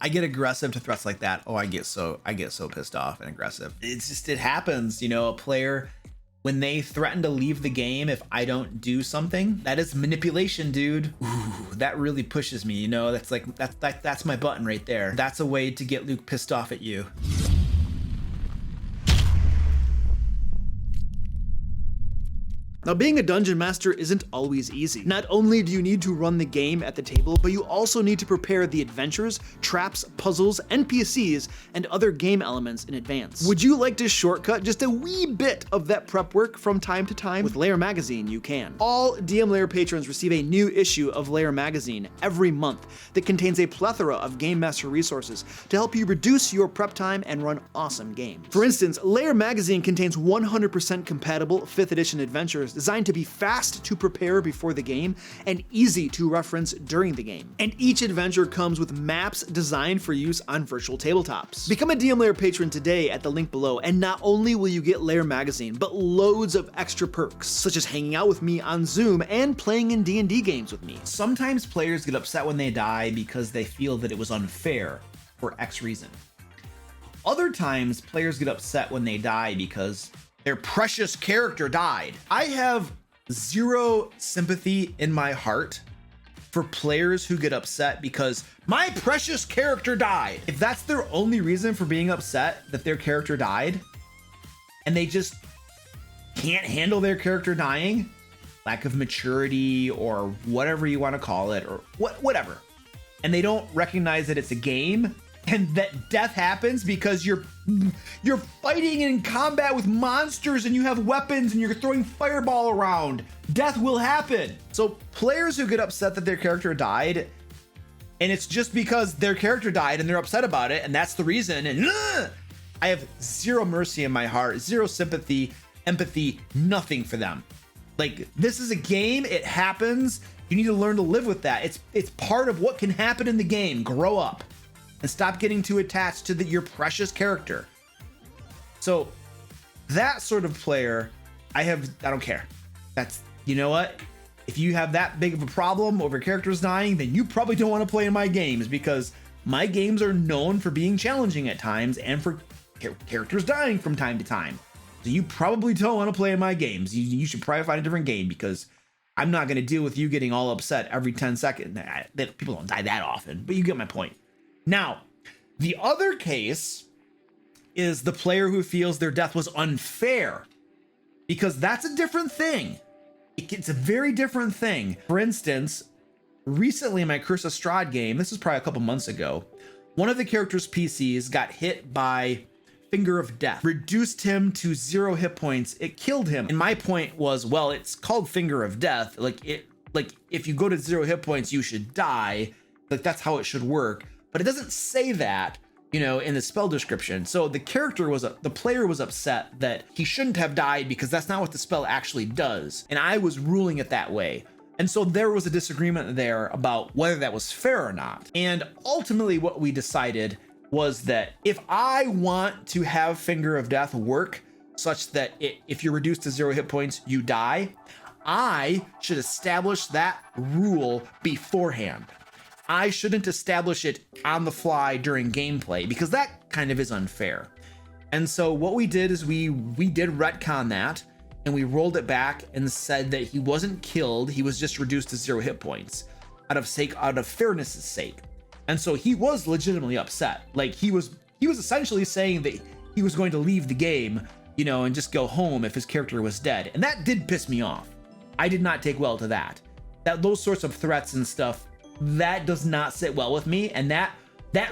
I get aggressive to threats like that. Oh, I get so pissed off and aggressive. It's just, it happens, you know. A player, when they threaten to leave the game if I don't do something, that is manipulation, dude. Ooh, that really pushes me, you know. That's my button right there. That's a way to get Luke pissed off at you. Now, being a dungeon master isn't always easy. Not only do you need to run the game at the table, but you also need to prepare the adventures, traps, puzzles, NPCs, and other game elements in advance. Would you like to shortcut just a wee bit of that prep work from time to time? With Lair magazine, you can. All DM Lair patrons receive a new issue of Lair magazine every month that contains a plethora of game master resources to help you reduce your prep time and run awesome games. For instance, Lair magazine contains 100% compatible 5th edition adventures designed to be fast to prepare before the game and easy to reference during the game. And each adventure comes with maps designed for use on virtual tabletops. Become a DM Lair patron today at the link below, and not only will you get Lair magazine, but loads of extra perks, such as hanging out with me on Zoom and playing in D&D games with me. Sometimes players get upset when they die because they feel that it was unfair for X reason. Other times, players get upset when they die because their precious character died. I have zero sympathy in my heart for players who get upset because my precious character died. If that's their only reason for being upset, that their character died, and they just can't handle their character dying, lack of maturity or whatever you want to call it, or whatever, and they don't recognize that it's a game and that death happens because you're fighting in combat with monsters and you have weapons and you're throwing fireball around. Death will happen. So players who get upset that their character died, and it's just because their character died and they're upset about it, and that's the reason, and I have zero mercy in my heart, zero sympathy, empathy, nothing for them. Like, this is a game, it happens. You need to learn to live with that. It's part of what can happen in the game. Grow up and stop getting too attached to your precious character. So that sort of player, I don't care. That's, you know what? If you have that big of a problem over characters dying, then you probably don't want to play in my games, because my games are known for being challenging at times and for characters dying from time to time. So you probably don't want to play in my games. You should probably find a different game, because I'm not going to deal with you getting all upset every 10 seconds. People don't die that often, but you get my point. Now, the other case is the player who feels their death was unfair, because that's a different thing. It's a very different thing. For instance, recently in my Curse of Strahd game, this is probably a couple months ago, one of the character's PCs got hit by Finger of Death, reduced him to 0 hit points. It killed him. And my point was, well, it's called Finger of Death. Like if you go to 0 hit points, you should die. Like, that's how it should work. But it doesn't say that, you know, in the spell description. So the player was upset that he shouldn't have died, because that's not what the spell actually does. And I was ruling it that way. And so there was a disagreement there about whether that was fair or not. And ultimately what we decided was that if I want to have Finger of Death work such that if you're reduced to 0 hit points, you die, I should establish that rule beforehand. I shouldn't establish it on the fly during gameplay, because that kind of is unfair. And so what we did is we did retcon that, and we rolled it back and said that he wasn't killed, he was just reduced to 0 hit points out of fairness' sake. And so he was legitimately upset. Like, he was essentially saying that he was going to leave the game, you know, and just go home if his character was dead. And that did piss me off. I did not take well to that. Those sorts of threats and stuff, that does not sit well with me. And that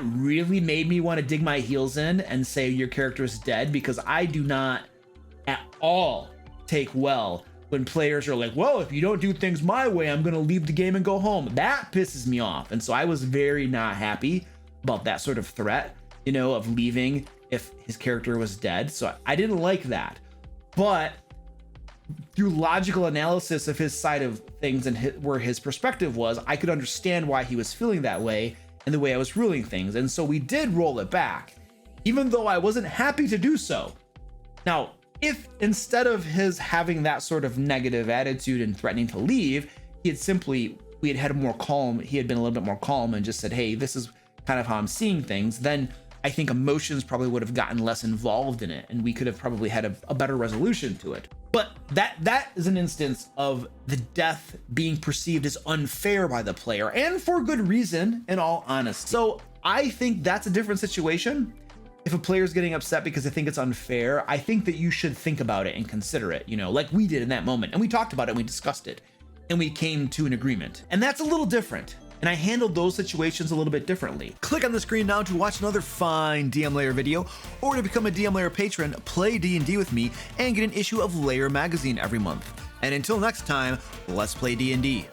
really made me want to dig my heels in and say your character is dead, because I do not at all take well when players are like, well, if you don't do things my way, I'm going to leave the game and go home. That pisses me off. And so I was very not happy about that sort of threat, you know, of leaving if his character was dead. So I didn't like that. But through logical analysis of his side of things and where his perspective was, I could understand why he was feeling that way and the way I was ruling things. And so we did roll it back, even though I wasn't happy to do so. Now, if instead of his having that sort of negative attitude and threatening to leave, we had been a little bit more calm and just said, hey, this is kind of how I'm seeing things, then I think emotions probably would have gotten less involved in it, and we could have probably had a better resolution to it. But that is an instance of the death being perceived as unfair by the player, and for good reason, in all honesty. So I think that's a different situation. If a player's getting upset because they think it's unfair, I think that you should think about it and consider it, you know, like we did in that moment. And we talked about it, and we discussed it, and we came to an agreement. And that's a little different. And I handled those situations a little bit differently. Click on the screen now to watch another fine DM Lair video, or to become a DM Lair patron, play D&D with me, and get an issue of Lair magazine every month. And until next time, let's play D&D.